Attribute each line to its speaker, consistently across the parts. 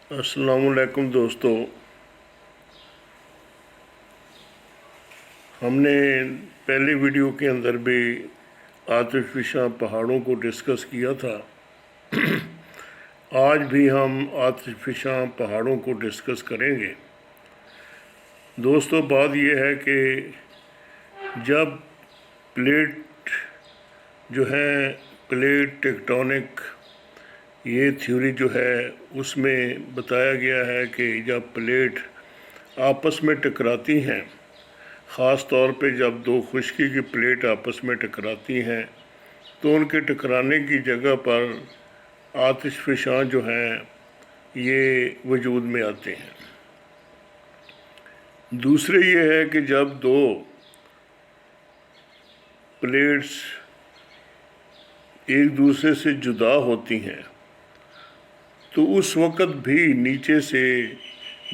Speaker 1: अस्सलाम वालेकुम दोस्तों। हमने पहली वीडियो के अंदर भी आतिशफिशा पहाड़ों को डिस्कस किया था। आज भी हम आतिशफिशा पहाड़ों को डिस्कस करेंगे। दोस्तों, बात यह है कि जब प्लेट जो है प्लेट टेक्टोनिक, ये थ्योरी जो है उसमें बताया गया है कि जब प्लेट आपस में टकराती हैं, ख़ास तौर पे जब दो खुश्की की प्लेट आपस में टकराती हैं तो उनके टकराने की जगह पर आतिशफिशां जो हैं ये वजूद में आते हैं। दूसरे ये है कि जब दो प्लेट्स एक दूसरे से जुदा होती हैं तो उस वक़्त भी नीचे से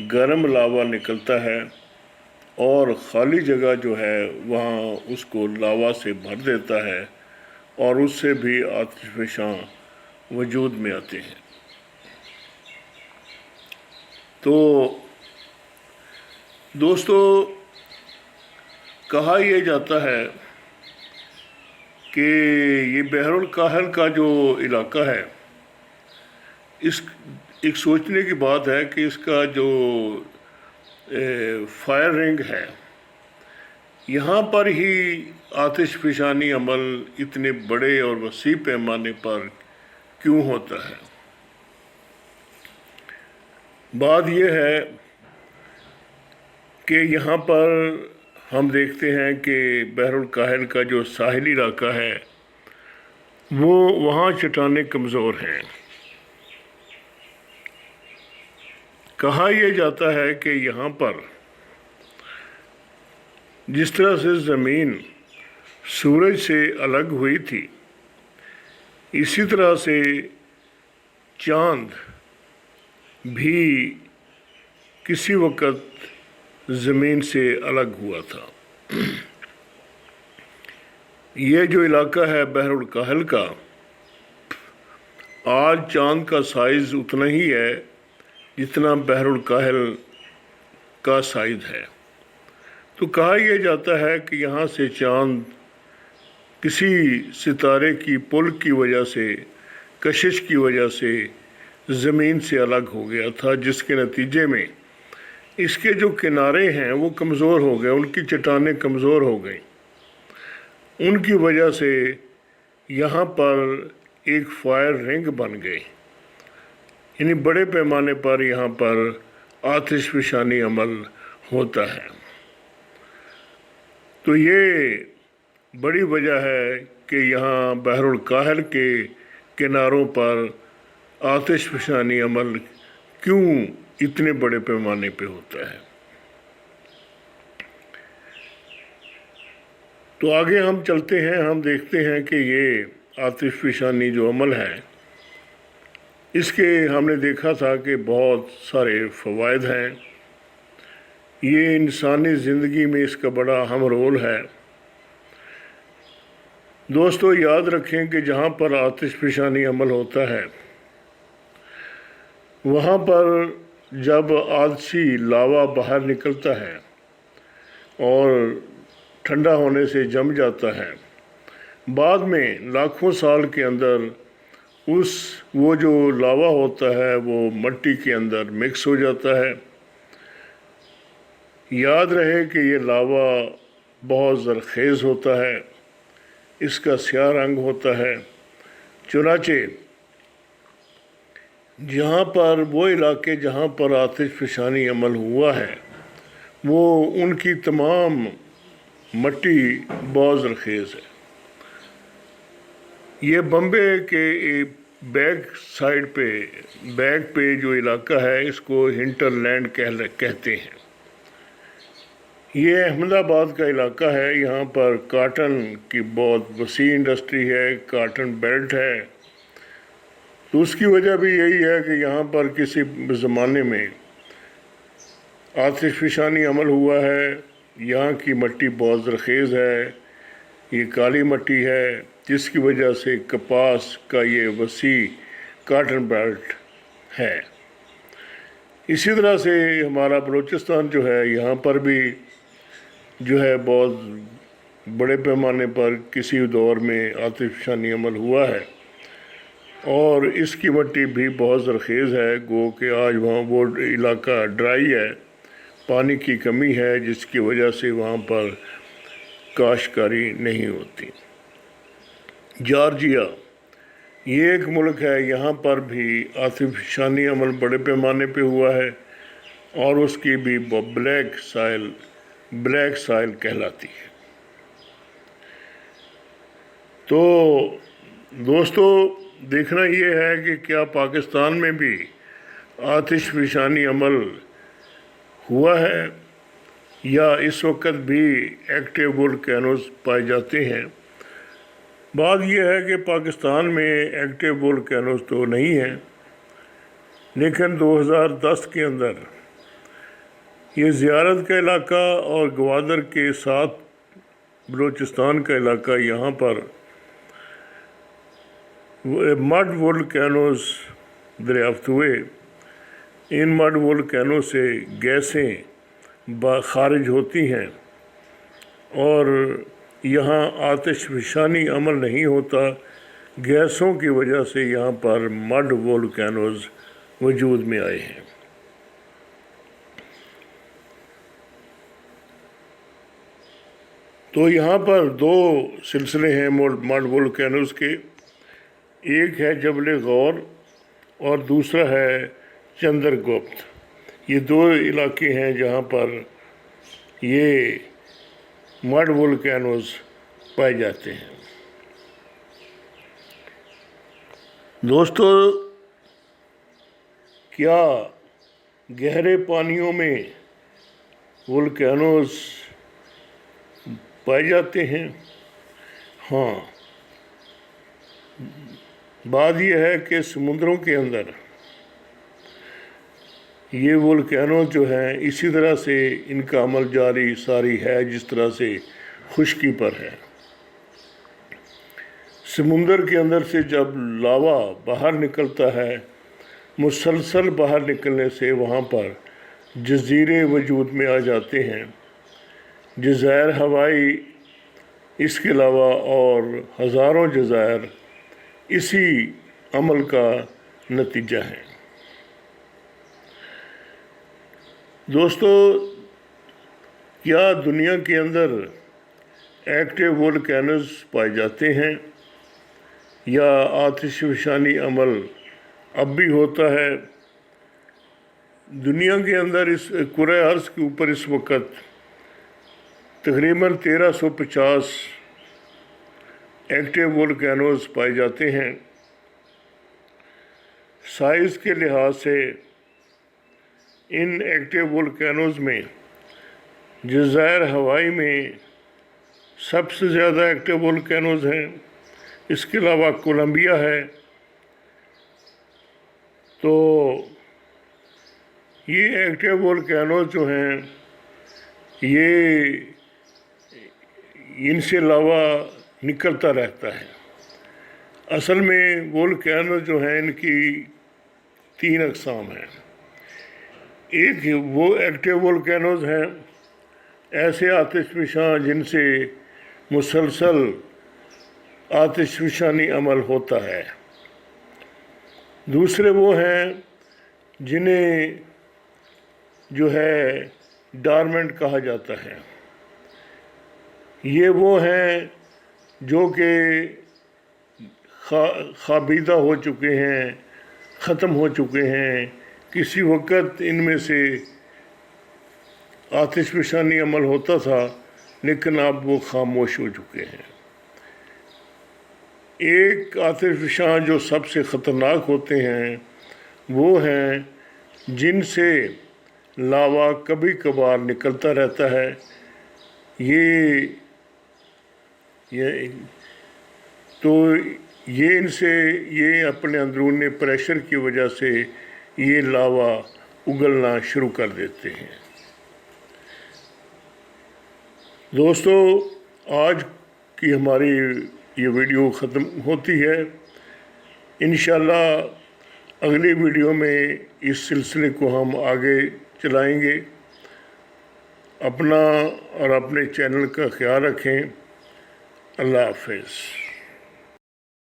Speaker 1: गर्म लावा निकलता है और ख़ाली जगह जो है वहाँ उसको लावा से भर देता है और उससे भी आतिशफिशां वजूद में आते हैं। तो दोस्तों, कहा यह जाता है कि ये बहरुल काहिल का जो इलाका है, इस एक सोचने की बात है कि इसका जो फायर रिंग है, यहाँ पर ही आतिशफिशानी अमल इतने बड़े और वसी पैमाने पर क्यों होता है। बात यह है कि यहाँ पर हम देखते हैं कि बहरुल काहिल का जो साहिली इलाका है वो वहाँ चट्टानें कमज़ोर हैं। कहा यह जाता है कि यहाँ पर जिस तरह से ज़मीन सूरज से अलग हुई थी, इसी तरह से चाँद भी किसी वक़्त ज़मीन से अलग हुआ था। ये जो इलाका है बहरुल काहिल का, आज चाँद का साइज़ उतना ही है जितना बहरुल काहिल का साइज़ है। तो कहा यह जाता है कि यहाँ से चाँद किसी सितारे की पुल की वजह से, कशिश की वजह से ज़मीन से अलग हो गया था, जिसके नतीजे में इसके जो किनारे हैं वो कमज़ोर हो गए, उनकी चट्टानें कमज़ोर हो गई। उनकी वजह से यहाँ पर एक फायर रिंग बन गई, यानी बड़े पैमाने पर यहाँ पर आतिशफिशानी अमल होता है। तो ये बड़ी वजह है कि यहाँ बहरुल काहिल के किनारों पर आतिशफिशानी अमल क्यों इतने बड़े पैमाने पे होता है। तो आगे हम चलते हैं, हम देखते हैं कि ये आतिशफिशानी जो अमल है, इसके हमने देखा था कि बहुत सारे फ़वाइद हैं। ये इंसानी ज़िंदगी में इसका बड़ा अहम रोल है। दोस्तों, याद रखें कि जहाँ पर आतिशफिशानी अमल होता है वहाँ पर जब आदसी लावा बाहर निकलता है और ठंडा होने से जम जाता है, बाद में लाखों साल के अंदर वो जो लावा होता है वो मिट्टी के अंदर मिक्स हो जाता है। याद रहे कि ये लावा बहुत ज़रख़ेज़ होता है, इसका स्याह रंग होता है। चुनाचे जहाँ पर वो इलाके जहाँ पर आतिशफिशानी अमल हुआ है वो उनकी तमाम मिट्टी बहुत ज़रख़ेज़ है। ये बम्बे के बैक पे जो इलाका है इसको हिंटरलैंड कहते हैं। ये अहमदाबाद का इलाका है। यहाँ पर काटन की बहुत वसी इंडस्ट्री है, काटन बेल्ट है। तो उसकी वजह भी यही है कि यहाँ पर किसी ज़माने में आतिशफिशानी अमल हुआ है। यहाँ की मिट्टी बहुत ज़रख़ेज़ है, ये काली मिट्टी है, जिसकी वजह से कपास का ये वसी काटन बेल्ट है। اسی طرح سے ہمارا بلوچستان جو ہے، یہاں پر بھی جو ہے بہت بڑے پیمانے پر کسی دور میں آتش فشانی عمل ہوا ہے، اور اس کی مٹی بھی بہت زرخیز ہے، گو کہ آج وہاں وہ علاقہ ڈرائی ہے، پانی کی کمی ہے، جس کی وجہ سے وہاں پر کاشتکاری نہیں ہوتی۔ جارجیا یہ ایک ملک ہے، یہاں پر بھی آتش فشانی عمل بڑے پیمانے پہ ہوا ہے، اور اس کی بھی بلیک سائل کہلاتی ہے۔ تو دوستو، دیکھنا یہ ہے کہ کیا پاکستان میں بھی آتش فشانی عمل ہوا ہے، یا اس وقت بھی ایکٹیو وولکینوز پائے جاتے ہیں۔ بات یہ ہے کہ پاکستان میں ایکٹیو وولکینوز تو نہیں ہیں، لیکن 2010 کے اندر یہ زیارت کا علاقہ اور گوادر کے ساتھ بلوچستان کا علاقہ، یہاں پر مڈ وولکینوز دریافت ہوئے۔ ان مڈ وولکینو سے گیسیں خارج ہوتی ہیں، اور یہاں آتش فشانی عمل نہیں ہوتا، گیسوں کی وجہ سے یہاں پر مڈ وولکینوز وجود میں آئے ہیں۔ تو یہاں پر دو سلسلے ہیں مڈ وولکینوز کے، ایک ہے جبل غور اور دوسرا ہے چندر گپت۔ یہ دو علاقے ہیں جہاں پر یہ مڈ وولکینوز پائے جاتے ہیں۔ دوستو، کیا گہرے پانیوں میں وولکینوز پائے جاتے ہیں؟ ہاں، بات یہ ہے کہ سمندروں کے اندر یہ وولکینوز جو ہیں، اسی طرح سے ان کا عمل جاری ساری ہے جس طرح سے خشکی پر ہے۔ سمندر کے اندر سے جب لاوا باہر نکلتا ہے، مسلسل باہر نکلنے سے وہاں پر جزیرے وجود میں آ جاتے ہیں۔ جزائر ہوائی اس کے علاوہ اور ہزاروں جزائر اسی عمل کا نتیجہ ہیں۔ دوستو، کیا دنیا کے اندر ایکٹیو وولکینوز پائے جاتے ہیں، یا آتش فشانی عمل اب بھی ہوتا ہے؟ دنیا کے اندر اس کرۂ ارض کے اوپر اس وقت تقریباً 1350 ایکٹیو وولکینوز پائے جاتے ہیں۔ سائز کے لحاظ سے ان ایکٹیو وولکینوز میں جزائر ہوائی میں سب سے زیادہ ایکٹیو وولکینوز ہیں، اس کے علاوہ کولمبیا ہے۔ تو یہ ایکٹیو وولکینوز جو ہیں، یہ ان سے لاوا نکلتا رہتا ہے۔ اصل میں وولکینوز جو ہیں، ان کی 3 اقسام ہیں۔ ایک وہ ایکٹیو وولکینوز ہیں، ایسے آتش فشاں جن سے مسلسل آتش فشانی عمل ہوتا ہے۔ دوسرے وہ ہیں جنہیں جو ہے ڈارمنٹ کہا جاتا ہے۔ یہ وہ ہیں جو کہ خوابیدہ ہو چکے ہیں، ختم ہو چکے ہیں، کسی وقت ان میں سے آتش فشانی عمل ہوتا تھا، لیکن اب وہ خاموش ہو چکے ہیں۔ ایک آتش فشاں جو سب سے خطرناک ہوتے ہیں، وہ ہیں جن سے لاوا کبھی کبھار نکلتا رہتا ہے۔ یہ ان سے یہ اپنے اندرونی پریشر کی وجہ سے یہ لاوا اگلنا شروع کر دیتے ہیں۔ دوستو، آج کی ہماری یہ ویڈیو ختم ہوتی ہے۔ انشاءاللہ اگلی ویڈیو میں اس سلسلے کو ہم آگے چلائیں گے۔ اپنا اور اپنے چینل کا خیال رکھیں۔ اللہ حافظ۔